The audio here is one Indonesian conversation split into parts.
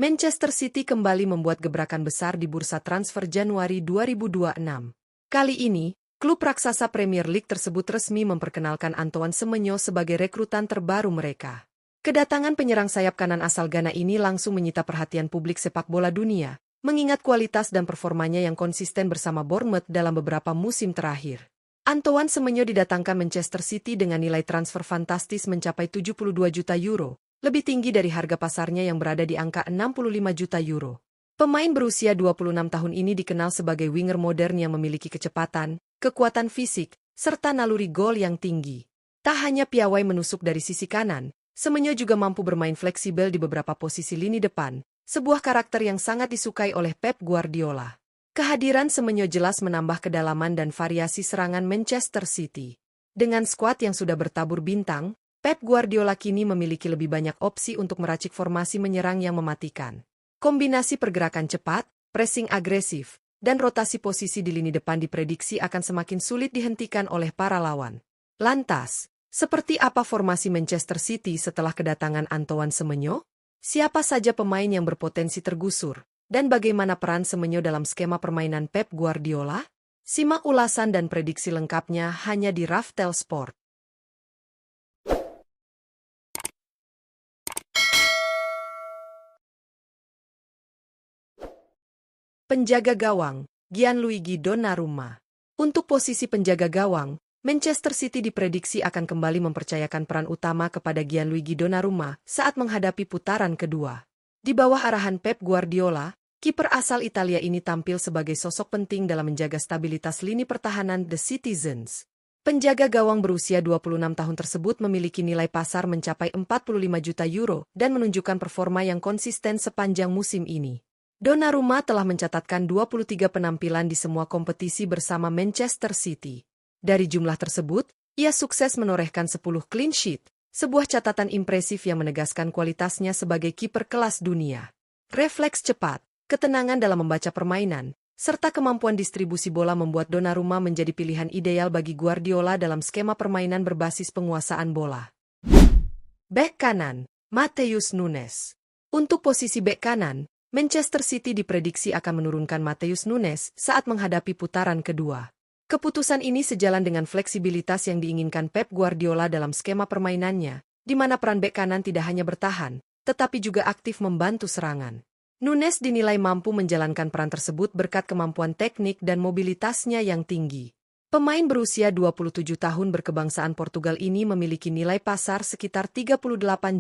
Manchester City kembali membuat gebrakan besar di bursa transfer Januari 2026. Kali ini, klub raksasa Premier League tersebut resmi memperkenalkan Antoine Semenyo sebagai rekrutan terbaru mereka. Kedatangan penyerang sayap kanan asal Ghana ini langsung menyita perhatian publik sepak bola dunia, mengingat kualitas dan performanya yang konsisten bersama Bournemouth dalam beberapa musim terakhir. Antoine Semenyo didatangkan Manchester City dengan nilai transfer fantastis mencapai 72 juta euro, lebih tinggi dari harga pasarnya yang berada di angka 65 juta euro. Pemain berusia 26 tahun ini dikenal sebagai winger modern yang memiliki kecepatan, kekuatan fisik, serta naluri gol yang tinggi. Tak hanya piawai menusuk dari sisi kanan, Semenyo juga mampu bermain fleksibel di beberapa posisi lini depan, sebuah karakter yang sangat disukai oleh Pep Guardiola. Kehadiran Semenyo jelas menambah kedalaman dan variasi serangan Manchester City. Dengan skuad yang sudah bertabur bintang, Pep Guardiola kini memiliki lebih banyak opsi untuk meracik formasi menyerang yang mematikan. Kombinasi pergerakan cepat, pressing agresif, dan rotasi posisi di lini depan diprediksi akan semakin sulit dihentikan oleh para lawan. Lantas, seperti apa formasi Manchester City setelah kedatangan Antoine Semenyo? Siapa saja pemain yang berpotensi tergusur? Dan bagaimana peran Semenyo dalam skema permainan Pep Guardiola? Simak ulasan dan prediksi lengkapnya hanya di Raftel Sport. Penjaga gawang, Gianluigi Donnarumma. Untuk posisi penjaga gawang, Manchester City diprediksi akan kembali mempercayakan peran utama kepada Gianluigi Donnarumma saat menghadapi putaran kedua. Di bawah arahan Pep Guardiola, kiper asal Italia ini tampil sebagai sosok penting dalam menjaga stabilitas lini pertahanan The Citizens. Penjaga gawang berusia 26 tahun tersebut memiliki nilai pasar mencapai 45 juta euro dan menunjukkan performa yang konsisten sepanjang musim ini. Donnarumma telah mencatatkan 23 penampilan di semua kompetisi bersama Manchester City. Dari jumlah tersebut, ia sukses menorehkan 10 clean sheet, sebuah catatan impresif yang menegaskan kualitasnya sebagai kiper kelas dunia. Refleks cepat, ketenangan dalam membaca permainan, serta kemampuan distribusi bola membuat Donnarumma menjadi pilihan ideal bagi Guardiola dalam skema permainan berbasis penguasaan bola. Bek kanan, Matheus Nunes. Untuk posisi bek kanan, Manchester City diprediksi akan menurunkan Matheus Nunes saat menghadapi putaran kedua. Keputusan ini sejalan dengan fleksibilitas yang diinginkan Pep Guardiola dalam skema permainannya, di mana peran bek kanan tidak hanya bertahan, tetapi juga aktif membantu serangan. Nunes dinilai mampu menjalankan peran tersebut berkat kemampuan teknik dan mobilitasnya yang tinggi. Pemain berusia 27 tahun berkebangsaan Portugal ini memiliki nilai pasar sekitar 38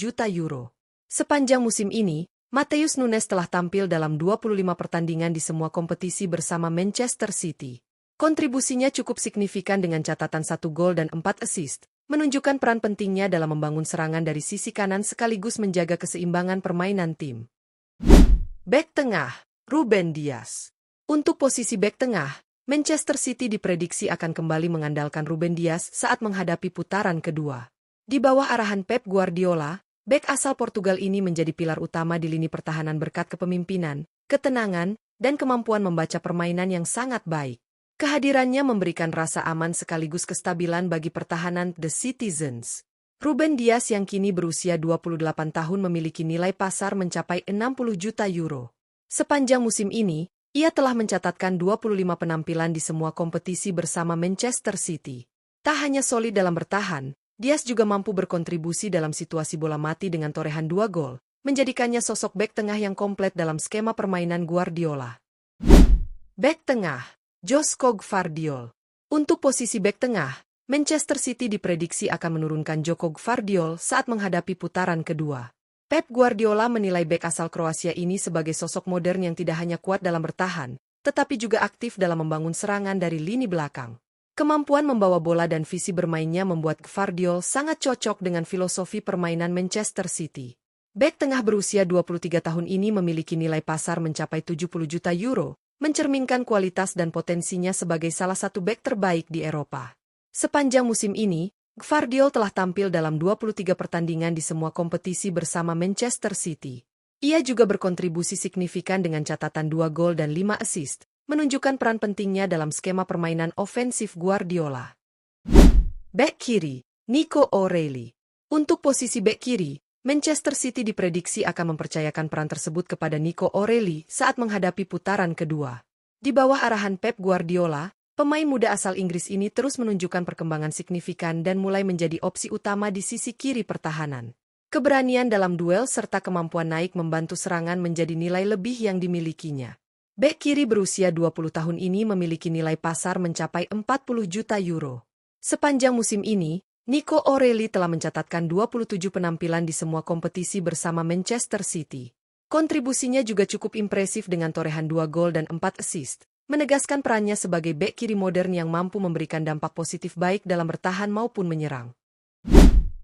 juta euro. Sepanjang musim ini, Matheus Nunes telah tampil dalam 25 pertandingan di semua kompetisi bersama Manchester City. Kontribusinya cukup signifikan dengan catatan 1 gol dan 4 assist, menunjukkan peran pentingnya dalam membangun serangan dari sisi kanan sekaligus menjaga keseimbangan permainan tim. Bek tengah, Ruben Dias. Untuk posisi bek tengah, Manchester City diprediksi akan kembali mengandalkan Ruben Dias saat menghadapi putaran kedua. Di bawah arahan Pep Guardiola, bek asal Portugal ini menjadi pilar utama di lini pertahanan berkat kepemimpinan, ketenangan, dan kemampuan membaca permainan yang sangat baik. Kehadirannya memberikan rasa aman sekaligus kestabilan bagi pertahanan The Citizens. Ruben Dias yang kini berusia 28 tahun memiliki nilai pasar mencapai 60 juta euro. Sepanjang musim ini, ia telah mencatatkan 25 penampilan di semua kompetisi bersama Manchester City. Tak hanya solid dalam bertahan, Dias juga mampu berkontribusi dalam situasi bola mati dengan torehan 2 gol, menjadikannya sosok bek tengah yang komplit dalam skema permainan Guardiola. Bek tengah, Joško Gvardiol. Untuk posisi bek tengah, Manchester City diprediksi akan menurunkan Joško Gvardiol saat menghadapi putaran kedua. Pep Guardiola menilai bek asal Kroasia ini sebagai sosok modern yang tidak hanya kuat dalam bertahan, tetapi juga aktif dalam membangun serangan dari lini belakang. Kemampuan membawa bola dan visi bermainnya membuat Gvardiol sangat cocok dengan filosofi permainan Manchester City. Bek tengah berusia 23 tahun ini memiliki nilai pasar mencapai 70 juta euro, mencerminkan kualitas dan potensinya sebagai salah satu bek terbaik di Eropa. Sepanjang musim ini, Gvardiol telah tampil dalam 23 pertandingan di semua kompetisi bersama Manchester City. Ia juga berkontribusi signifikan dengan catatan 2 gol dan 5 assist, menunjukkan peran pentingnya dalam skema permainan ofensif Guardiola. Bek kiri, Nico O'Reilly. Untuk posisi bek kiri, Manchester City diprediksi akan mempercayakan peran tersebut kepada Nico O'Reilly saat menghadapi putaran kedua. Di bawah arahan Pep Guardiola, pemain muda asal Inggris ini terus menunjukkan perkembangan signifikan dan mulai menjadi opsi utama di sisi kiri pertahanan. Keberanian dalam duel serta kemampuan naik membantu serangan menjadi nilai lebih yang dimilikinya. Bek kiri berusia 20 tahun ini memiliki nilai pasar mencapai 40 juta euro. Sepanjang musim ini, Nico O'Reilly telah mencatatkan 27 penampilan di semua kompetisi bersama Manchester City. Kontribusinya juga cukup impresif dengan torehan 2 gol dan 4 assist, menegaskan perannya sebagai bek kiri modern yang mampu memberikan dampak positif baik dalam bertahan maupun menyerang.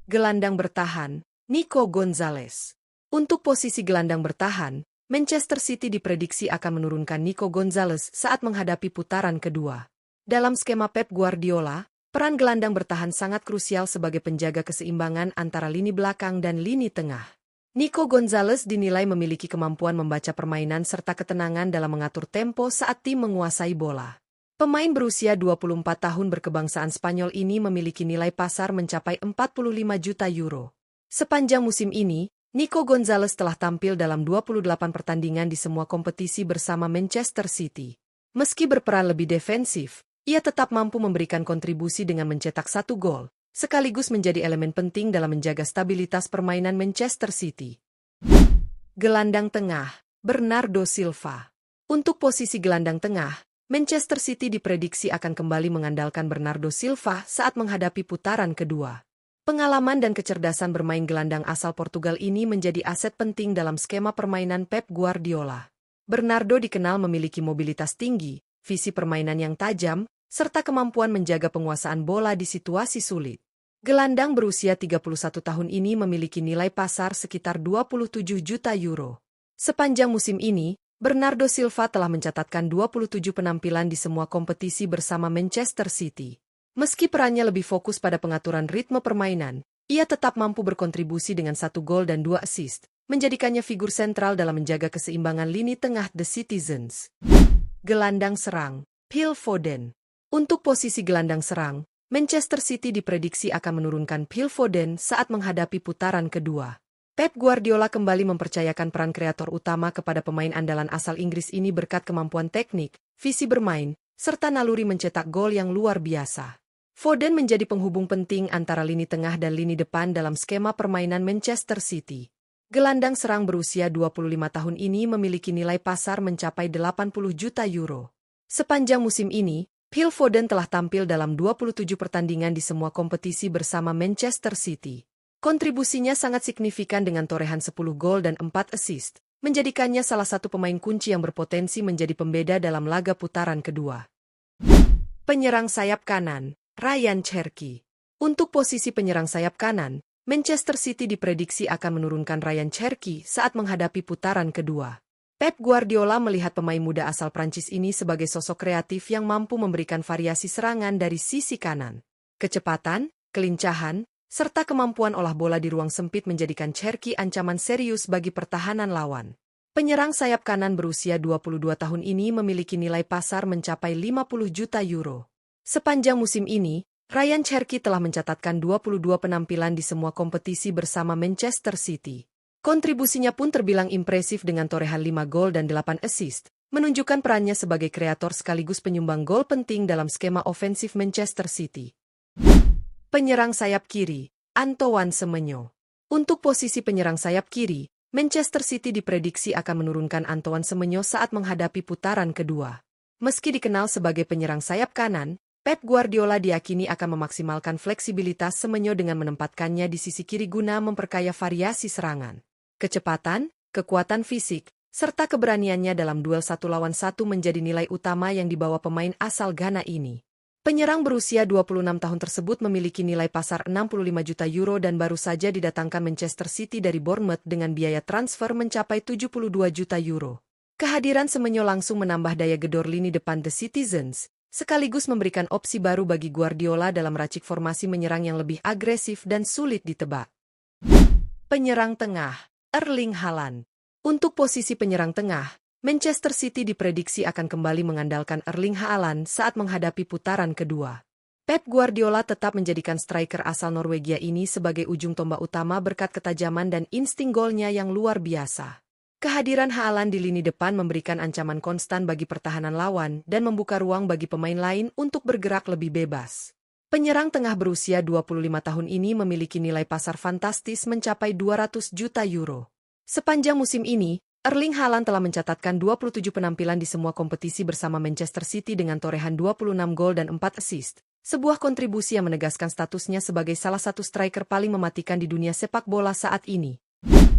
Gelandang bertahan, Nico Gonzalez. Untuk posisi gelandang bertahan, Manchester City diprediksi akan menurunkan Nico Gonzalez saat menghadapi putaran kedua. Dalam skema Pep Guardiola, peran gelandang bertahan sangat krusial sebagai penjaga keseimbangan antara lini belakang dan lini tengah. Nico Gonzalez dinilai memiliki kemampuan membaca permainan serta ketenangan dalam mengatur tempo saat tim menguasai bola. Pemain berusia 24 tahun berkebangsaan Spanyol ini memiliki nilai pasar mencapai 45 juta euro. Sepanjang musim ini, Nico Gonzalez telah tampil dalam 28 pertandingan di semua kompetisi bersama Manchester City. Meski berperan lebih defensif, ia tetap mampu memberikan kontribusi dengan mencetak 1 gol, sekaligus menjadi elemen penting dalam menjaga stabilitas permainan Manchester City. Gelandang tengah, Bernardo Silva. Untuk posisi gelandang tengah, Manchester City diprediksi akan kembali mengandalkan Bernardo Silva saat menghadapi putaran kedua. Pengalaman dan kecerdasan bermain gelandang asal Portugal ini menjadi aset penting dalam skema permainan Pep Guardiola. Bernardo dikenal memiliki mobilitas tinggi, visi permainan yang tajam, serta kemampuan menjaga penguasaan bola di situasi sulit. Gelandang berusia 31 tahun ini memiliki nilai pasar sekitar 27 juta euro. Sepanjang musim ini, Bernardo Silva telah mencatatkan 27 penampilan di semua kompetisi bersama Manchester City. Meski perannya lebih fokus pada pengaturan ritme permainan, ia tetap mampu berkontribusi dengan 1 gol dan 2 assist, menjadikannya figur sentral dalam menjaga keseimbangan lini tengah The Citizens. Gelandang serang, Phil Foden. Untuk posisi gelandang serang, Manchester City diprediksi akan menurunkan Phil Foden saat menghadapi putaran kedua. Pep Guardiola kembali mempercayakan peran kreator utama kepada pemain andalan asal Inggris ini berkat kemampuan teknik, visi bermain, serta naluri mencetak gol yang luar biasa. Foden menjadi penghubung penting antara lini tengah dan lini depan dalam skema permainan Manchester City. Gelandang serang berusia 25 tahun ini memiliki nilai pasar mencapai 80 juta euro. Sepanjang musim ini, Phil Foden telah tampil dalam 27 pertandingan di semua kompetisi bersama Manchester City. Kontribusinya sangat signifikan dengan torehan 10 gol dan 4 assist, menjadikannya salah satu pemain kunci yang berpotensi menjadi pembeda dalam laga putaran kedua. Penyerang sayap kanan, Ryan Cherki. Untuk posisi penyerang sayap kanan, Manchester City diprediksi akan menurunkan Ryan Cherki saat menghadapi putaran kedua. Pep Guardiola melihat pemain muda asal Prancis ini sebagai sosok kreatif yang mampu memberikan variasi serangan dari sisi kanan. Kecepatan, kelincahan, serta kemampuan olah bola di ruang sempit menjadikan Cherki ancaman serius bagi pertahanan lawan. Penyerang sayap kanan berusia 22 tahun ini memiliki nilai pasar mencapai 50 juta euro. Sepanjang musim ini, Ryan Cherki telah mencatatkan 22 penampilan di semua kompetisi bersama Manchester City. Kontribusinya pun terbilang impresif dengan torehan 5 gol dan 8 assist, menunjukkan perannya sebagai kreator sekaligus penyumbang gol penting dalam skema ofensif Manchester City. Penyerang sayap kiri, Antoine Semenyo. Untuk posisi penyerang sayap kiri, Manchester City diprediksi akan menurunkan Antoine Semenyo saat menghadapi putaran kedua. Meski dikenal sebagai penyerang sayap kanan, Pep Guardiola diyakini akan memaksimalkan fleksibilitas Semenyo dengan menempatkannya di sisi kiri guna memperkaya variasi serangan. Kecepatan, kekuatan fisik, serta keberaniannya dalam duel 1 lawan 1 menjadi nilai utama yang dibawa pemain asal Ghana ini. Penyerang berusia 26 tahun tersebut memiliki nilai pasar 65 juta euro dan baru saja didatangkan Manchester City dari Bournemouth dengan biaya transfer mencapai 72 juta euro. Kehadiran Semenyo langsung menambah daya gedor lini depan The Citizens, sekaligus memberikan opsi baru bagi Guardiola dalam meracik formasi menyerang yang lebih agresif dan sulit ditebak. Penyerang tengah, Erling Haaland. Untuk posisi penyerang tengah, Manchester City diprediksi akan kembali mengandalkan Erling Haaland saat menghadapi putaran kedua. Pep Guardiola tetap menjadikan striker asal Norwegia ini sebagai ujung tombak utama berkat ketajaman dan insting golnya yang luar biasa. Kehadiran Haaland di lini depan memberikan ancaman konstan bagi pertahanan lawan dan membuka ruang bagi pemain lain untuk bergerak lebih bebas. Penyerang tengah berusia 25 tahun ini memiliki nilai pasar fantastis mencapai 200 juta euro. Sepanjang musim ini, Erling Haaland telah mencatatkan 27 penampilan di semua kompetisi bersama Manchester City dengan torehan 26 gol dan 4 assist. Sebuah kontribusi yang menegaskan statusnya sebagai salah satu striker paling mematikan di dunia sepak bola saat ini.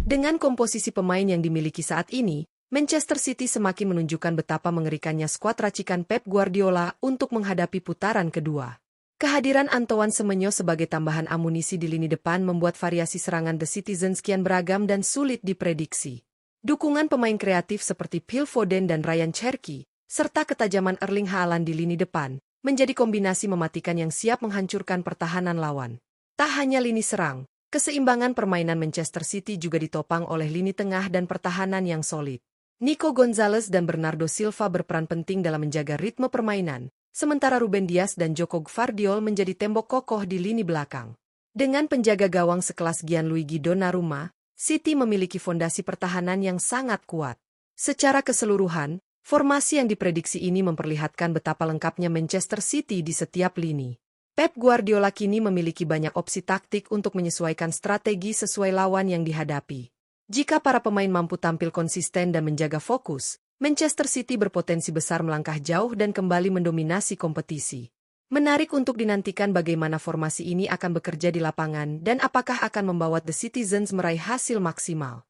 Dengan komposisi pemain yang dimiliki saat ini, Manchester City semakin menunjukkan betapa mengerikannya skuad racikan Pep Guardiola untuk menghadapi putaran kedua. Kehadiran Antoine Semenyo sebagai tambahan amunisi di lini depan membuat variasi serangan The Citizens kian beragam dan sulit diprediksi. Dukungan pemain kreatif seperti Phil Foden dan Ryan Cherky, serta ketajaman Erling Haaland di lini depan, menjadi kombinasi mematikan yang siap menghancurkan pertahanan lawan. Tak hanya lini serang, keseimbangan permainan Manchester City juga ditopang oleh lini tengah dan pertahanan yang solid. Nico Gonzalez dan Bernardo Silva berperan penting dalam menjaga ritme permainan, sementara Ruben Dias dan Joko Gvardiol menjadi tembok kokoh di lini belakang. Dengan penjaga gawang sekelas Gianluigi Donnarumma, City memiliki fondasi pertahanan yang sangat kuat. Secara keseluruhan, formasi yang diprediksi ini memperlihatkan betapa lengkapnya Manchester City di setiap lini. Pep Guardiola kini memiliki banyak opsi taktik untuk menyesuaikan strategi sesuai lawan yang dihadapi. Jika para pemain mampu tampil konsisten dan menjaga fokus, Manchester City berpotensi besar melangkah jauh dan kembali mendominasi kompetisi. Menarik untuk dinantikan bagaimana formasi ini akan bekerja di lapangan dan apakah akan membawa The Citizens meraih hasil maksimal.